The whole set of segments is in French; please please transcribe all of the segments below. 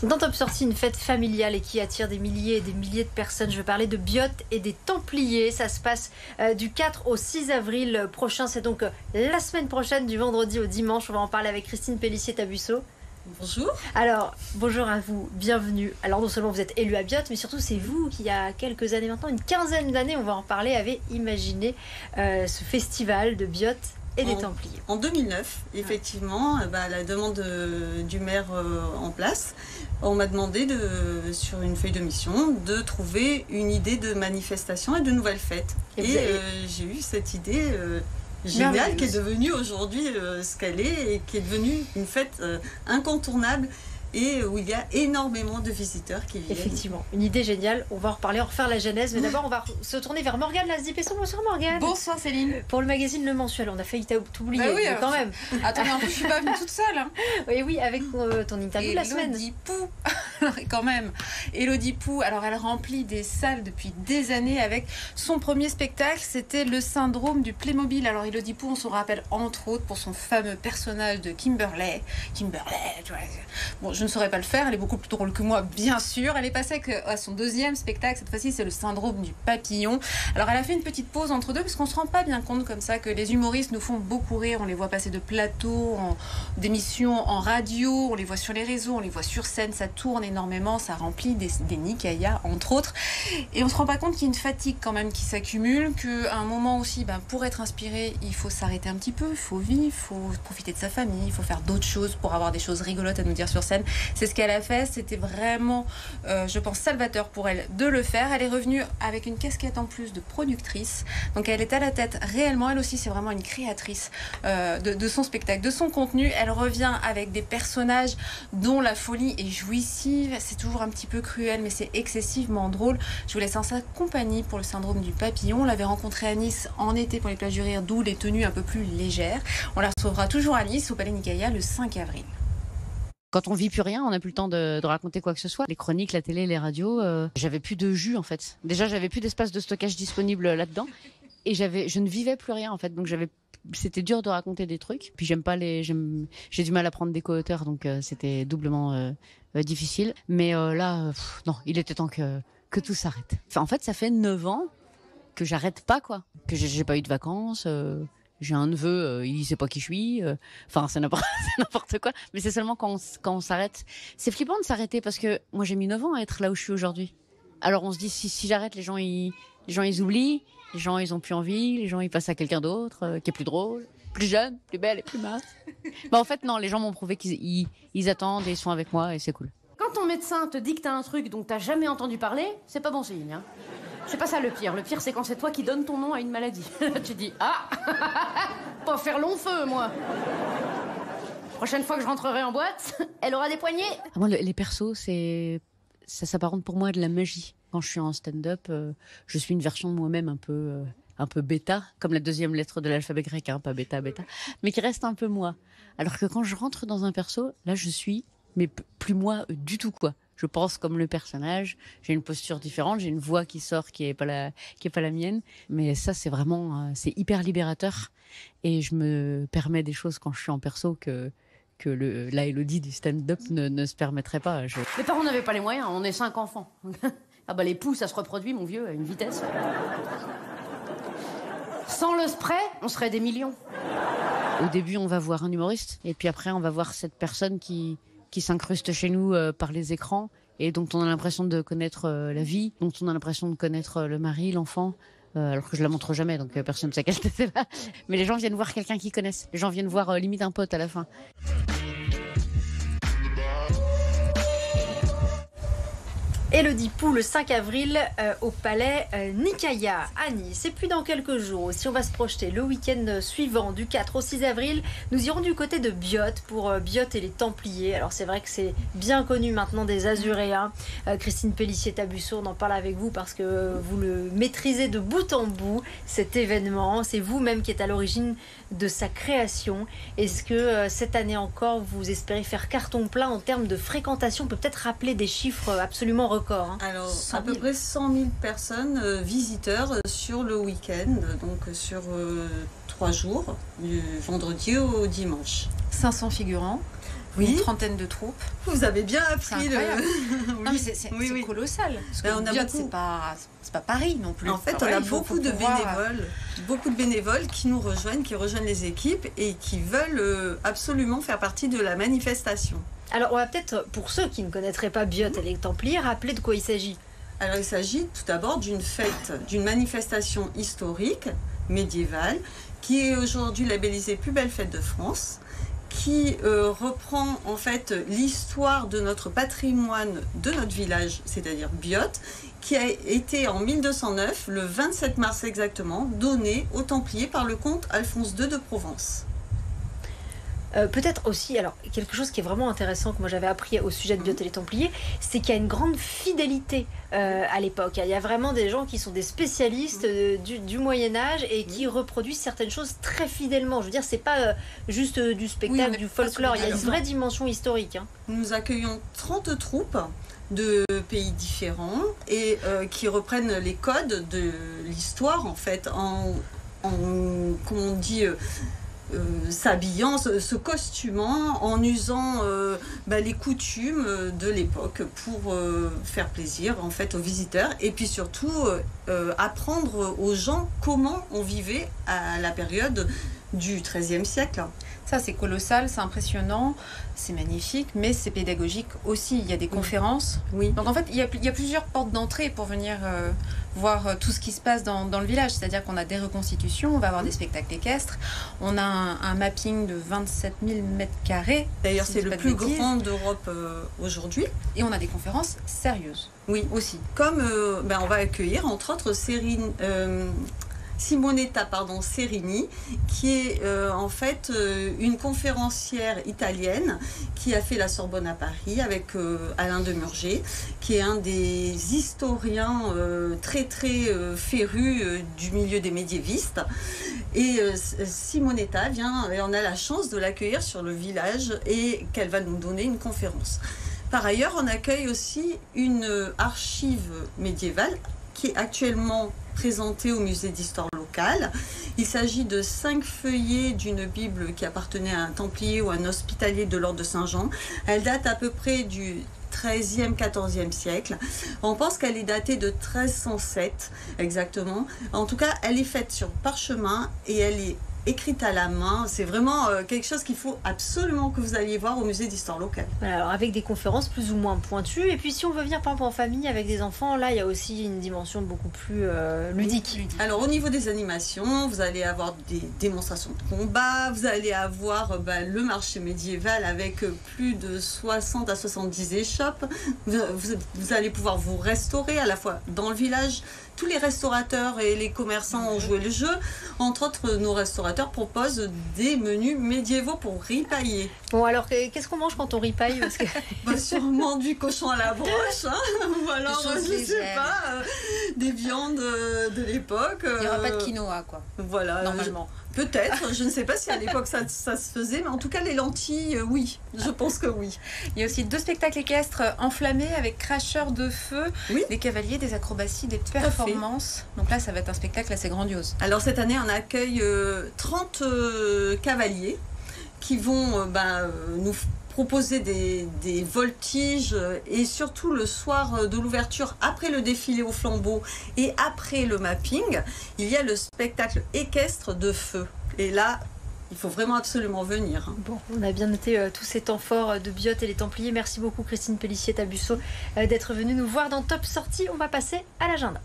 Dans Top Sortie, une fête familiale et qui attire des milliers et des milliers de personnes. Je veux parler de Biot et des Templiers. Ça se passe du 4 au 6 avril prochain. C'est donc la semaine prochaine, du vendredi au dimanche. On va en parler avec Christine Pellissier-Tabusso. Bonjour. Alors, bonjour à vous, bienvenue. Alors, non seulement vous êtes élu à Biot, mais surtout c'est vous qui, il y a quelques années maintenant, une quinzaine d'années, on va en parler, avez imaginé ce festival de Biot et des Templiers. En 2009, effectivement, à la demande du maire en place, on m'a demandé, sur une feuille de mission, de trouver une idée de manifestation et de nouvelles fêtes. Et j'ai eu cette idée géniale qui est devenue aujourd'hui ce qu'elle est et qui est devenue une fête incontournable. Et où il y a énormément de visiteurs qui viennent. Effectivement, une idée géniale. On va en reparler, en refaire la genèse. Mais d'abord, on va se tourner vers Morgane Lasdi-Pesson. Bonsoir Morgane. Bonsoir Céline. Pour le magazine Le Mensuel, on a failli t'oublier, oui, mais quand même. Attendez, en plus, je suis pas venue toute seule. Hein. Oui, avec ton interview la semaine. Élodie Pou, quand même. Élodie Pou, alors elle remplit des salles depuis des années avec son premier spectacle. C'était le syndrome du Playmobil. Alors Élodie Pou, on se rappelle entre autres pour son fameux personnage de Kimberley. Kimberley, tu vois. Bon, je ne saurais pas le faire, elle est beaucoup plus drôle que moi, bien sûr. Elle est passée à son deuxième spectacle, cette fois-ci c'est le syndrome du papillon. Alors elle a fait une petite pause entre deux, parce qu'on se rend pas bien compte comme ça que les humoristes nous font beaucoup rire. On les voit passer de plateaux, d'émissions en radio, on les voit sur les réseaux, on les voit sur scène, ça tourne énormément, ça remplit des Nikaya entre autres. Et on se rend pas compte qu'il y a une fatigue quand même qui s'accumule, qu'à un moment aussi, pour être inspiré, il faut s'arrêter un petit peu, il faut vivre, il faut profiter de sa famille, il faut faire d'autres choses pour avoir des choses rigolotes à nous dire sur scène. C'est ce qu'elle a fait, c'était vraiment, je pense, salvateur pour elle de le faire. Elle est revenue avec une casquette en plus de productrice, donc elle est à la tête réellement, elle aussi c'est vraiment une créatrice de son spectacle, de son contenu. Elle revient avec des personnages dont la folie est jouissive, c'est toujours un petit peu cruel mais c'est excessivement drôle. Je vous laisse en sa compagnie pour le syndrome du papillon. On l'avait rencontrée à Nice en été pour les plages du rire, d'où les tenues un peu plus légères. On la retrouvera toujours à Nice au Palais Nikaya le 5 avril. Quand on vit plus rien, on n'a plus le temps de raconter quoi que ce soit. Les chroniques, la télé, les radios, j'avais plus de jus en fait. Déjà, j'avais plus d'espace de stockage disponible là-dedans, et je ne vivais plus rien en fait. Donc c'était dur de raconter des trucs. Puis j'ai du mal à prendre des co-auteurs, donc c'était doublement difficile. Mais là, non, il était temps que tout s'arrête. Enfin, en fait, ça fait 9 ans que j'arrête pas quoi. Que j'ai pas eu de vacances. J'ai un neveu, il sait pas qui je suis. Enfin, c'est n'importe quoi. Mais c'est seulement quand on s'arrête. C'est flippant de s'arrêter parce que moi, j'ai mis 9 ans à être là où je suis aujourd'hui. Alors, on se dit, si j'arrête, les gens, ils oublient. Les gens, ils ont plus envie. Les gens, ils passent à quelqu'un d'autre, qui est plus drôle, plus jeune, plus belle et plus mince. En fait, non, les gens m'ont prouvé qu'ils attendent et ils sont avec moi et c'est cool. Quand ton médecin te dit que t'as un truc dont t'as jamais entendu parler, c'est pas bon signe, hein. C'est pas ça le pire. Le pire, c'est quand c'est toi qui donnes ton nom à une maladie. Tu dis, ah, pas faire long feu, moi. Prochaine fois que je rentrerai en boîte, elle aura des poignets. Moi, les persos, ça s'apparente pour moi à de la magie. Quand je suis en stand-up, je suis une version de moi-même un peu bêta, comme la deuxième lettre de l'alphabet grec, hein, pas bêta, mais qui reste un peu moi. Alors que quand je rentre dans un perso, là, je suis, mais plus moi du tout, quoi. Je pense comme le personnage, j'ai une posture différente, j'ai une voix qui sort qui est pas la mienne, mais ça c'est vraiment c'est hyper libérateur et je me permets des choses quand je suis en perso que la Élodie du stand-up ne se permettrait pas. Les parents n'avaient pas les moyens, on est 5 enfants. Ah les poux ça se reproduit mon vieux à une vitesse. Sans le spray, on serait des millions. Au début, on va voir un humoriste et puis après on va voir cette personne qui s'incruste chez nous par les écrans et dont on a l'impression de connaître la vie, dont on a l'impression de connaître le mari, l'enfant, alors que je la montre jamais, donc personne ne sait quelle tête c'est là. Mais les gens viennent voir quelqu'un qu'ils connaissent. Les gens viennent voir limite un pote à la fin. Élodie Pou le 5 avril au Palais Nikaya à Nice. Et puis dans quelques jours, si on va se projeter le week-end suivant, du 4 au 6 avril, nous irons du côté de Biot pour Biot et les Templiers. Alors c'est vrai que c'est bien connu maintenant des Azuréens. Christine Pellissier-Tabusso, on en parle avec vous parce que vous le maîtrisez de bout en bout, cet événement. C'est vous-même qui êtes à l'origine de sa création. Est-ce que cette année encore, vous espérez faire carton plein en termes de fréquentation? On peut peut-être rappeler des chiffres absolument records. Alors, à peu près 100 000 personnes, visiteurs sur le week-end, donc sur 3 jours, du vendredi au dimanche. 500 figurants. Oui. Une trentaine de troupes. Vous avez bien C'est appris incroyable. oui. Non, mais c'est Oui. colossal. Parce que Ben, on a Biot, beaucoup. c'est pas Paris non plus. En fait, Enfin, on a il faut beaucoup de pouvoir- bénévoles qui nous rejoignent, qui rejoignent les équipes et qui veulent absolument faire partie de la manifestation. Alors, on va peut-être, pour ceux qui ne connaîtraient pas Biot et les Templiers, rappeler de quoi il s'agit. Alors, il s'agit tout d'abord d'une fête, d'une manifestation historique, médiévale, qui est aujourd'hui labellisée Plus belle fête de France, qui reprend en fait l'histoire de notre patrimoine de notre village, c'est-à-dire Biot, qui a été en 1209, le 27 mars exactement, donné aux Templiers par le comte Alphonse II de Provence. Peut-être aussi, alors quelque chose qui est vraiment intéressant que moi j'avais appris au sujet de Biot et les Templiers, c'est qu'il y a une grande fidélité à l'époque. Il y a vraiment des gens qui sont des spécialistes du Moyen-Âge et qui reproduisent certaines choses très fidèlement. Je veux dire, c'est pas juste du spectacle, Oui, du folklore, il y a une vraie dimension historique. Hein. Nous accueillons 30 troupes de pays différents et qui reprennent les codes de l'histoire en fait, comment on dit, s'habillant, se costumant, en usant les coutumes de l'époque pour faire plaisir en fait aux visiteurs et puis surtout apprendre aux gens comment on vivait à la période du XIIIe siècle. Ça, c'est colossal, c'est impressionnant, c'est magnifique, mais c'est pédagogique aussi. Il y a des conférences. Oui. Donc en fait, il y a plusieurs portes d'entrée pour venir voir tout ce qui se passe dans le village. C'est-à-dire qu'on a des reconstitutions, on va avoir des spectacles équestres, on a un mapping de 27 000 mètres carrés. D'ailleurs, si c'est je dis le pas de plus bêtises. grand d'Europe aujourd'hui. Et on a des conférences sérieuses. Oui. Aussi. Comme on va accueillir entre autres Simonetta Serini, qui est en fait une conférencière italienne qui a fait la Sorbonne à Paris avec Alain de Murger, qui est un des historiens très férus du milieu des médiévistes. Et Simonetta vient, et on a la chance de l'accueillir sur le village et qu'elle va nous donner une conférence. Par ailleurs, on accueille aussi une archive médiévale qui est actuellement présentée au musée d'histoire locale. Il s'agit de 5 feuillets d'une Bible qui appartenait à un templier ou un hospitalier de l'ordre de Saint-Jean. Elle date à peu près du XIIIe, XIVe siècle. On pense qu'elle est datée de 1307 exactement. En tout cas, elle est faite sur parchemin et elle est écrite à la main. C'est vraiment quelque chose qu'il faut absolument que vous alliez voir au musée d'histoire locale. Voilà, alors avec des conférences plus ou moins pointues. Et puis si on veut venir par exemple en famille avec des enfants, là il y a aussi une dimension beaucoup plus ludique. Alors au niveau des animations, vous allez avoir des démonstrations de combat, vous allez avoir le marché médiéval avec plus de 60 à 70 échoppes. Vous allez pouvoir vous restaurer à la fois dans le village. Tous les restaurateurs et les commerçants ont joué le jeu. Entre autres, nos restaurateurs proposent des menus médiévaux pour ripailler. Bon alors qu'est-ce qu'on mange quand on ripaille parce que... Sûrement du cochon à la broche, ou alors, je sais pas, des viandes de l'époque. Il n'y aura pas de quinoa, quoi. Voilà. Normalement. Peut-être, je ne sais pas si à l'époque ça se faisait, mais en tout cas les lentilles, oui, je pense que oui. Il y a aussi 2 spectacles équestres enflammés avec cracheurs de feu, des cavaliers, des acrobaties, des performances. Donc là, ça va être un spectacle assez grandiose. Alors cette année, on accueille 30 cavaliers qui vont nous proposer des voltiges et surtout le soir de l'ouverture, après le défilé au flambeau et après le mapping, il y a le spectacle équestre de feu. Et là, il faut vraiment absolument venir. Bon, on a bien noté tous ces temps forts de Biot et les Templiers. Merci beaucoup Christine Pellissier-Tabusso d'être venue nous voir dans Top Sortie. On va passer à l'agenda.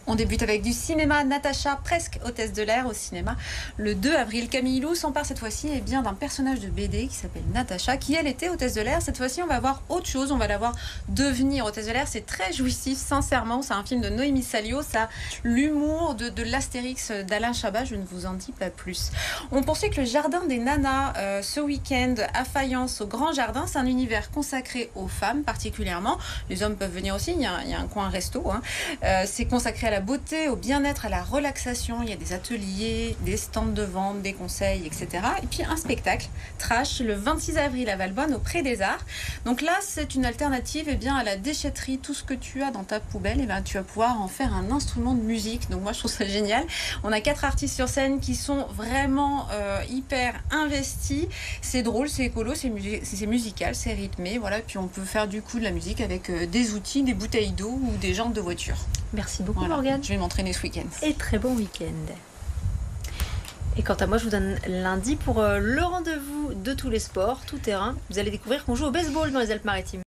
On débute avec du cinéma. Natacha, presque hôtesse de l'air au cinéma. Le 2 avril, Camille Lou s'empare cette fois-ci d'un personnage de BD qui s'appelle Natacha, qui elle était hôtesse de l'air. Cette fois-ci, on va voir autre chose. On va la voir devenir hôtesse de l'air. C'est très jouissif, sincèrement. C'est un film de Noémie Salio. Ça a l'humour de l'Astérix d'Alain Chabat. Je ne vous en dis pas plus. On poursuit que le Jardin des Nanas ce week-end à Fayence, au Grand Jardin. C'est un univers consacré aux femmes particulièrement. Les hommes peuvent venir aussi. Il y a un coin resto. C'est consacré à la la beauté, au bien-être, à la relaxation. Il y a des ateliers, des stands de vente, des conseils, etc. Et puis un spectacle, Trash, le 26 avril à Valbonne, au Pré des Arts. Donc là, c'est une alternative à la déchetterie. Tout ce que tu as dans ta poubelle, tu vas pouvoir en faire un instrument de musique. Donc moi, je trouve ça génial. On a 4 artistes sur scène qui sont vraiment hyper investis. C'est drôle, c'est écolo, c'est musical, c'est rythmé. Voilà. Puis on peut faire du coup de la musique avec des outils, des bouteilles d'eau ou des jantes de voiture. Merci beaucoup, Voilà. Morgane. Je vais m'entraîner ce week-end. Et très bon week-end. Et quant à moi, je vous donne lundi pour le rendez-vous de tous les sports, tout terrain. Vous allez découvrir qu'on joue au baseball dans les Alpes-Maritimes.